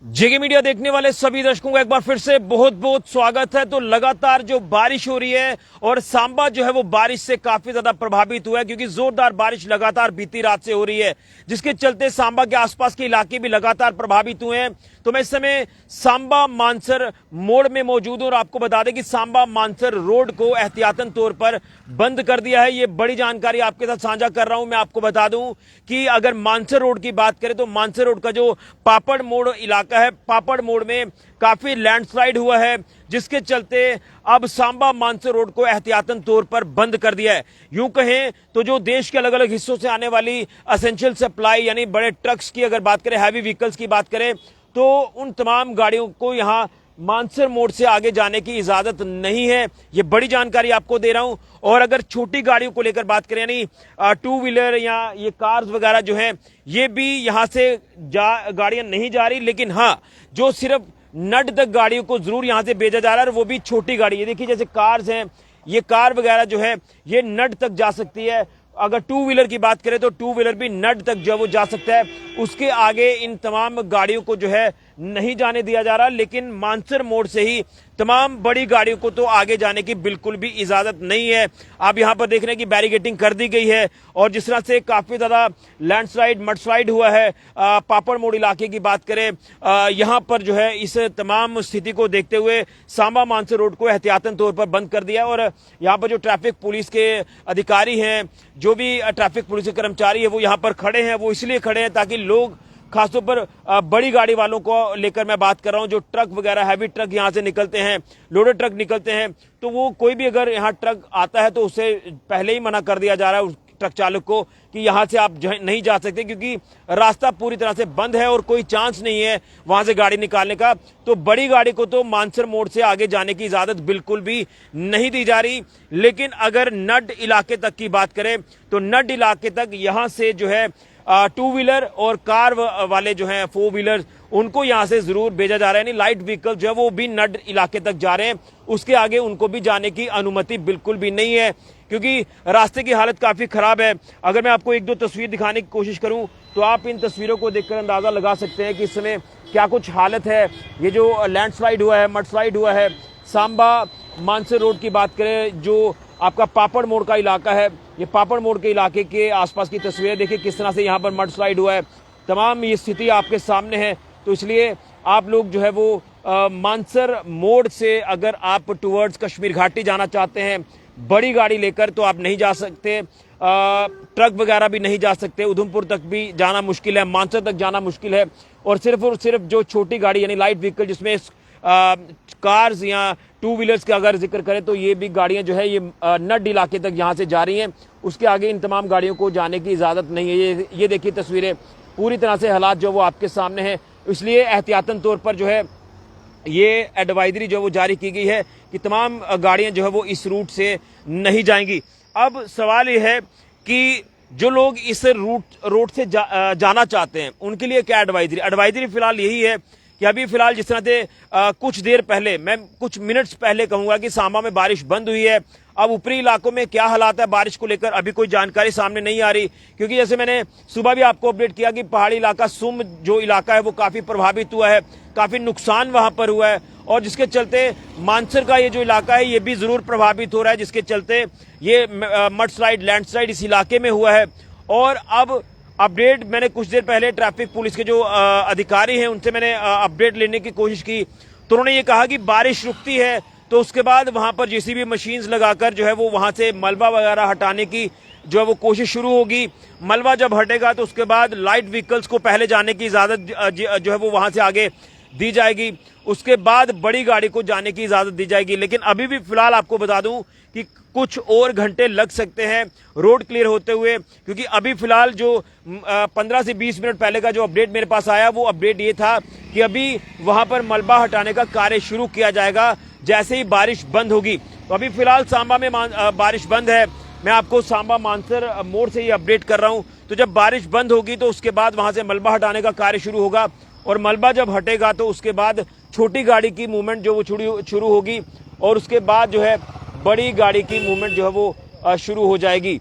जेके media देखने वाले सभी दर्शकों को एक बार फिर से बहुत बहुत स्वागत है। तो लगातार जो बारिश हो रही है और सांबा जो है वो बारिश से काफी ज्यादा प्रभावित हुआ है, क्योंकि जोरदार बारिश लगातार बीती रात से हो रही है, जिसके चलते सांबा के आसपास के इलाके भी लगातार प्रभावित हुए हैं। तो मैं इस समय सांबा मानसर मोड़ में मौजूद हूं और आपको बता दें कि सांबा मानसर रोड को एहतियातन तौर पर बंद कर दिया है। ये बड़ी जानकारी आपके साथ साझा कर रहा हूं। मैं आपको बता दूं कि अगर मानसर रोड की बात करें तो मानसर रोड का जो पापड़ मोड़ इलाका है, पापड़ मोड़ में काफी लैंडस्लाइड हुआ है, जिसके चलते अब सांबा मानसर रोड को एहतियातन तौर पर बंद कर दिया है। यूं कहें तो जो देश के अलग अलग हिस्सों से आने वाली असेंशियल सप्लाई यानी बड़े ट्रक्स की अगर बात करें, हैवी व्हीकल्स की बात करें, तो उन तमाम गाड़ियों को यहां मानसर मोड़ से आगे जाने की इजाजत नहीं है। ये बड़ी जानकारी आपको दे रहा हूं। और अगर छोटी गाड़ियों को लेकर बात करें, यानी टू व्हीलर या ये कार्स वगैरह जो है, ये भी यहां से गाड़ियां नहीं जा रही, लेकिन हाँ, जो सिर्फ नड तक गाड़ियों को जरूर यहां से भेजा जा रहा है, वो भी छोटी गाड़ी। ये देखिए, जैसे कार्स हैं, ये कार वगैरह जो है ये नड तक जा सकती है। अगर टू व्हीलर की बात करें तो टू व्हीलर भी नड तक जो है वो जा सकता है, उसके आगे इन तमाम गाड़ियों को जो है नहीं जाने दिया जा रहा। लेकिन मानसर मोड़ से ही तमाम बड़ी गाड़ियों को तो आगे जाने की बिल्कुल भी इजाजत नहीं है। आप यहां पर देख रहे हैं कि बैरिकेडिंग कर दी गई है और जिस तरह से काफी ज्यादा लैंडस्लाइड मडस्लाइड हुआ है पापड़ मोड़ इलाके की बात करें, यहां पर जो है इस तमाम स्थिति को देखते हुए सांबा मानसर रोड को एहतियातन तौर पर बंद कर दिया। और यहां पर जो ट्रैफिक पुलिस के अधिकारी हैं, जो भी ट्रैफिक पुलिस के कर्मचारी है, वो यहां पर खड़े हैं। वो इसलिए खड़े हैं ताकि लोग, खासतौर पर बड़ी गाड़ी वालों को लेकर मैं बात कर रहा हूं, जो ट्रक वगैरह हैवी ट्रक यहां से निकलते हैं, लोडेड ट्रक निकलते हैं, तो वो कोई भी अगर यहां ट्रक आता है तो उसे पहले ही मना कर दिया जा रहा है उस ट्रक चालक को कि यहां से आप नहीं जा सकते, क्योंकि रास्ता पूरी तरह से बंद है और कोई चांस नहीं है वहां से गाड़ी निकालने का। तो बड़ी गाड़ी को तो मानसर मोड़ से आगे जाने की इजाजत बिल्कुल भी नहीं दी जा रही। लेकिन अगर नड इलाके तक की बात करें तो नड इलाके तक यहां से जो है टू व्हीलर और कार वाले जो हैं, फोर व्हीलर, उनको यहां से जरूर भेजा जा रहा है। यानी लाइट व्हीकल जो है वो भी नड इलाके तक जा रहे हैं, उसके आगे उनको भी जाने की अनुमति बिल्कुल भी नहीं है, क्योंकि रास्ते की हालत काफी खराब है। अगर मैं आपको एक दो तस्वीर दिखाने की कोशिश करूं तो आप इन तस्वीरों को देखकर अंदाजा लगा सकते हैं कि इस समय क्या कुछ हालत है। ये जो लैंडस्लाइड हुआ है, मडस्लाइड हुआ है, सांबा मानसर रोड की बात करें, जो आपका पापड़ मोड़ का इलाका है, ये पापड़ मोड़ के इलाके के आसपास की तस्वीरें देखिए किस तरह से यहाँ पर मड स्लाइड हुआ है। तमाम ये स्थिति आपके सामने है। तो इसलिए आप लोग जो है वो मानसर मोड़ से अगर आप टुवर्ड्स कश्मीर घाटी जाना चाहते हैं बड़ी गाड़ी लेकर, तो आप नहीं जा सकते। ट्रक वगैरह भी नहीं जा सकते। उधमपुर तक भी जाना मुश्किल है, मानसर तक जाना मुश्किल है। और सिर्फ जो छोटी गाड़ी यानी लाइट व्हीकल, जिसमें कार्स या टू व्हीलर्स का अगर जिक्र करें तो ये भी गाड़ियां जो है ये नड इलाके तक यहां से जा रही हैं, उसके आगे इन तमाम गाड़ियों को जाने की इजाजत नहीं है। ये देखिए तस्वीरें, पूरी तरह से हालात जो वो आपके सामने हैं। इसलिए एहतियातन तौर पर जो है ये एडवाइजरी जो वो जारी की गई है कि तमाम गाड़ियां जो है वो इस रूट से नहीं जाएंगी। अब सवाल ये है कि जो लोग इस रूट से जाना चाहते हैं उनके लिए क्या एडवाइजरी फिलहाल यही है कि अभी फिलहाल जिस तरह से कुछ देर पहले, मैं कुछ मिनट्स पहले कहूंगा कि सांबा में बारिश बंद हुई है। अब ऊपरी इलाकों में क्या हालात है बारिश को लेकर अभी कोई जानकारी सामने नहीं आ रही, क्योंकि जैसे मैंने सुबह भी आपको अपडेट किया कि पहाड़ी इलाका सुम जो इलाका है वो काफी प्रभावित हुआ है, काफी नुकसान वहां पर हुआ है। और जिसके चलते मानसर का ये जो इलाका है ये भी जरूर प्रभावित हो रहा है, जिसके चलते ये मड स्लाइड लैंडस्लाइड इस इलाके में हुआ है। और अब अपडेट मैंने कुछ देर पहले ट्रैफिक पुलिस के जो अधिकारी हैं उनसे मैंने अपडेट लेने की कोशिश की, तो उन्होंने ये कहा कि बारिश रुकती है तो उसके बाद वहां पर जेसीबी मशीन्स लगाकर जो है वो वहां से मलबा वगैरह हटाने की जो है वो कोशिश शुरू होगी। मलबा जब हटेगा तो उसके बाद लाइट व्हीकल्स को पहले जाने की इजाजत जो है वो वहां से आगे दी जाएगी, उसके बाद बड़ी गाड़ी को जाने की इजाजत दी जाएगी। लेकिन अभी भी फिलहाल आपको बता दूं कि कुछ और घंटे लग सकते हैं रोड क्लियर होते हुए, क्योंकि अभी फिलहाल जो 15 से 20 मिनट पहले का जो अपडेट मेरे पास आया वो अपडेट ये था कि अभी वहां पर मलबा हटाने का कार्य शुरू किया जाएगा जैसे ही बारिश बंद होगी। तो अभी फिलहाल सांबा में बारिश बंद है। मैं आपको सांबा मानसर मोड़ से ये अपडेट कर रहा हूं। तो जब बारिश बंद होगी तो उसके बाद वहां से मलबा हटाने का कार्य शुरू होगा, और मलबा जब हटेगा तो उसके बाद छोटी गाड़ी की मूवमेंट जो वो शुरू होगी, और उसके बाद जो है बड़ी गाड़ी की मूवमेंट जो है वो शुरू हो जाएगी।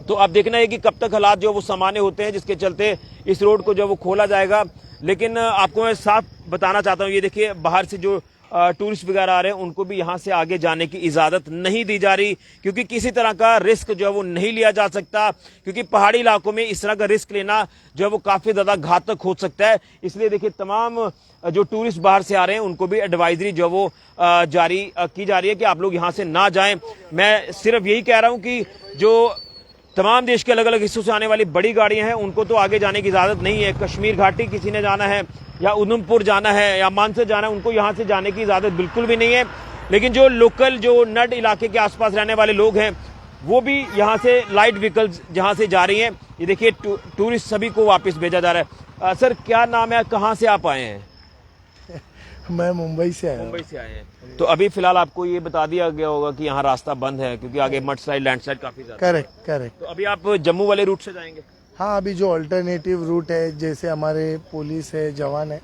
तो अब देखना है कि कब तक हालात जो वो सामान्य होते हैं, जिसके चलते इस रोड को जो वो खोला जाएगा। लेकिन आपको मैं साफ बताना चाहता हूँ, ये देखिए बाहर से जो टूरिस्ट वगैरह आ रहे हैं उनको भी यहाँ से आगे जाने की इजाज़त नहीं दी जा रही, क्योंकि किसी तरह का रिस्क जो है वो नहीं लिया जा सकता, क्योंकि पहाड़ी इलाकों में इस तरह का रिस्क लेना जो है वो काफ़ी ज़्यादा घातक हो सकता है। इसलिए देखिए तमाम जो टूरिस्ट बाहर से आ रहे हैं उनको भी एडवाइजरी जो वो जारी की जा रही है कि आप लोग यहाँ से ना जाएं। मैं सिर्फ यही कह रहा हूँ कि जो तमाम देश के अलग अलग हिस्सों से आने वाली बड़ी गाड़ियां हैं उनको तो आगे जाने की इजाज़त नहीं है। कश्मीर घाटी किसी ने जाना है या उधमपुर जाना है या मानसर जाना है, उनको यहाँ से जाने की इजाज़त बिल्कुल भी नहीं है। लेकिन जो लोकल जो नड इलाके के आसपास रहने वाले लोग हैं वो भी यहाँ से लाइट व्हीकल्स जहाँ से जा रही हैं, ये देखिए टूरिस्ट सभी को वापस भेजा जा रहा है। सर क्या नाम है, कहाँ से आप आए हैं? मैं मुंबई से आया हूं। मुंबई से आए हैं। तो अभी फिलहाल आपको ये बता दिया गया होगा कि यहाँ रास्ता बंद है क्योंकि आगे मडस्लाइड लैंडस्लाइड काफी ज्यादा। करेक्ट। तो अभी आप जम्मू वाले रूट से जाएंगे? हाँ, अभी जो अल्टरनेटिव रूट है, जैसे हमारे पुलिस है, जवान है,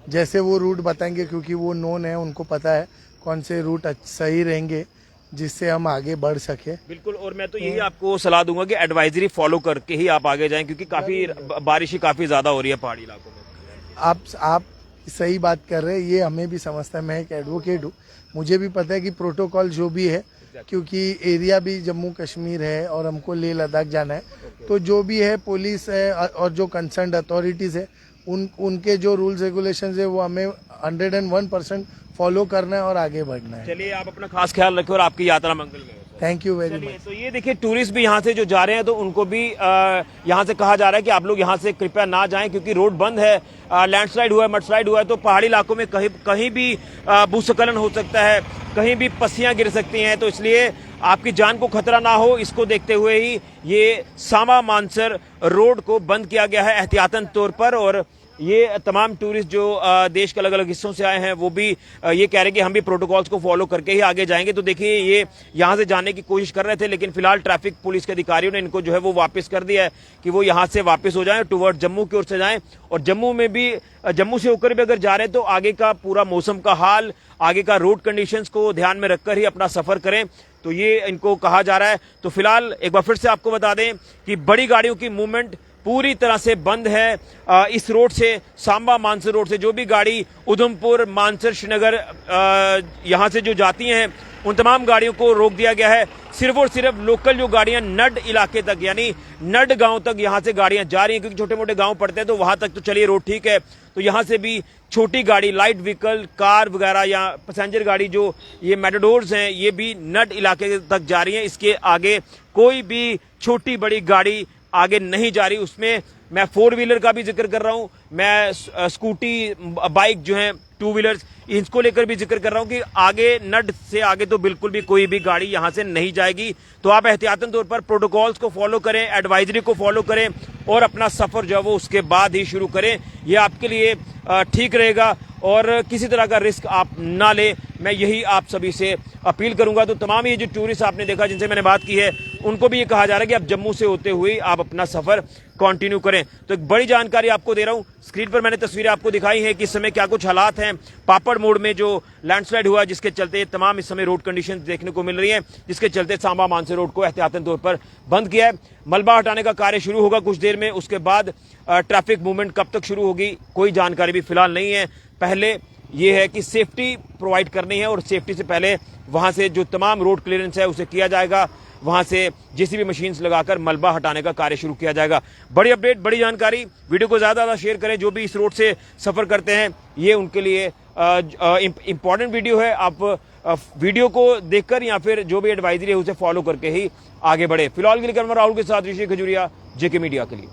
जैसे वो रूट बताएंगे, क्योंकि वो नोन है, उनको पता है कौन से रूट सही रहेंगे जिससे हम आगे बढ़ सके। बिल्कुल, और मैं तो यही आपको सलाह दूंगा कि एडवाइजरी फॉलो करके ही आप आगे जाएं, क्योंकि काफी बारिश ही काफी ज्यादा हो रही है पहाड़ी इलाकों में। आप सही बात कर रहे हैं, ये हमें भी समझता है। मैं एक एडवोकेट हूँ, मुझे भी पता है कि प्रोटोकॉल जो भी है, क्योंकि एरिया भी जम्मू कश्मीर है और हमको लेह लद्दाख जाना है, तो जो भी है पुलिस है और जो कंसर्न अथॉरिटीज़ है उनके जो रूल्स रेगुलेशंस है वो हमें 101% फॉलो करना है और आगे बढ़ना है। चलिए, आप अपना खास ख्याल रखें और आपकी यात्रा मंगलमय हो। Thank you very much. तो ये देखिए टूरिस्ट भी यहाँ से जो जा रहे हैं तो उनको भी यहाँ से कहा जा रहा है कि आप लोग यहाँ से कृपया ना जाएं, क्योंकि रोड बंद है, लैंडस्लाइड हुआ है, मडस्लाइड हुआ है, तो पहाड़ी इलाकों में कहीं भी भूस्खलन हो सकता है, कहीं भी पस्सियां गिर सकती हैं। तो इसलिए आपकी जान को खतरा ना हो, इसको देखते हुए ही ये सांबा मानसर रोड को बंद किया गया है एहतियातन तौर पर। और ये तमाम टूरिस्ट जो देश के अलग अलग हिस्सों से आए हैं वो भी ये कह रहे हैं कि हम भी प्रोटोकॉल्स को फॉलो करके ही आगे जाएंगे। तो देखिए ये यहाँ से जाने की कोशिश कर रहे थे, लेकिन फिलहाल ट्रैफिक पुलिस के अधिकारियों ने इनको जो है वो वापस कर दिया है कि वो यहाँ से वापस हो जाएं, टुवर्ड जम्मू की ओर से जाएं। और जम्मू से होकर भी अगर जा रहे हैं तो आगे का पूरा मौसम का हाल, आगे का रोड कंडीशंस को ध्यान में रखकर ही अपना सफर करें, तो ये इनको कहा जा रहा है। तो फिलहाल एक बार फिर से आपको बता दें कि बड़ी गाड़ियों की मूवमेंट पूरी तरह से बंद है। इस रोड से, सांबा मानसर रोड से जो भी गाड़ी उधमपुर, मानसर, श्रीनगर यहाँ से जो जाती हैं उन तमाम गाड़ियों को रोक दिया गया है। सिर्फ और सिर्फ लोकल जो गाड़ियां नड इलाके तक यानी नड गांव तक यहाँ से गाड़ियां जा रही हैं, क्योंकि छोटे मोटे गांव पड़ते हैं तो वहां तक तो चलिए रोड ठीक है। तो यहाँ से भी छोटी गाड़ी, लाइट व्हीकल, कार वगैरह या पैसेंजर गाड़ी जो ये मेटाडोर्स हैं ये भी नड इलाके तक जा रही हैं। इसके आगे कोई भी छोटी बड़ी गाड़ी आगे नहीं जा रही। उसमें मैं 4 व्हीलर का भी जिक्र कर रहा हूं, मैं स्कूटी, बाइक जो है, 2 व्हीलर्स, इसको लेकर भी जिक्र कर रहा हूं कि आगे नड से आगे तो बिल्कुल भी कोई भी गाड़ी यहां से नहीं जाएगी। तो आप एहतियातन तौर पर प्रोटोकॉल्स को फॉलो करें, एडवाइजरी को फॉलो करें और अपना सफर जो है वो उसके बाद ही शुरू करें। ये आपके लिए ठीक रहेगा और किसी तरह का रिस्क आप ना लें, मैं यही आप सभी से अपील करूंगा। तो तमाम ये जो टूरिस्ट आपने देखा जिनसे मैंने बात की है उनको भी ये कहा जा रहा है कि आप जम्मू से होते हुए आप अपना सफर कंटिन्यू करें। तो एक बड़ी जानकारी आपको दे रहा हूं, स्क्रीन पर मैंने तस्वीरें आपको दिखाई हैं कि इस समय क्या कुछ हालात हैं। पापड़ मोड़ में जो लैंडस्लाइड हुआ जिसके चलते तमाम इस समय रोड कंडीशन देखने को मिल रही हैं, जिसके चलते सांबा मानसर रोड को एहतियातन तौर पर बंद किया है। मलबा हटाने का कार्य शुरू होगा कुछ देर में, उसके बाद ट्रैफिक मूवमेंट कब तक शुरू होगी कोई जानकारी भी फिलहाल नहीं है। पहले ये है कि सेफ्टी प्रोवाइड करनी है और सेफ्टी से पहले वहां से जो तमाम रोड क्लियरेंस है उसे किया जाएगा, वहां से जेसीबी मशीन्स लगाकर मलबा हटाने का कार्य शुरू किया जाएगा। बड़ी अपडेट, बड़ी जानकारी, वीडियो को ज्यादा ज्यादा शेयर करें। जो भी इस रोड से सफर करते हैं ये उनके लिए इंपॉर्टेंट वीडियो है। आप वीडियो को देखकर या फिर जो भी एडवाइजरी है उसे फॉलो करके ही आगे बढ़े। फिलहाल के लिए राहुल के साथ ऋषि खजूरिया, जेके मीडिया के लिए।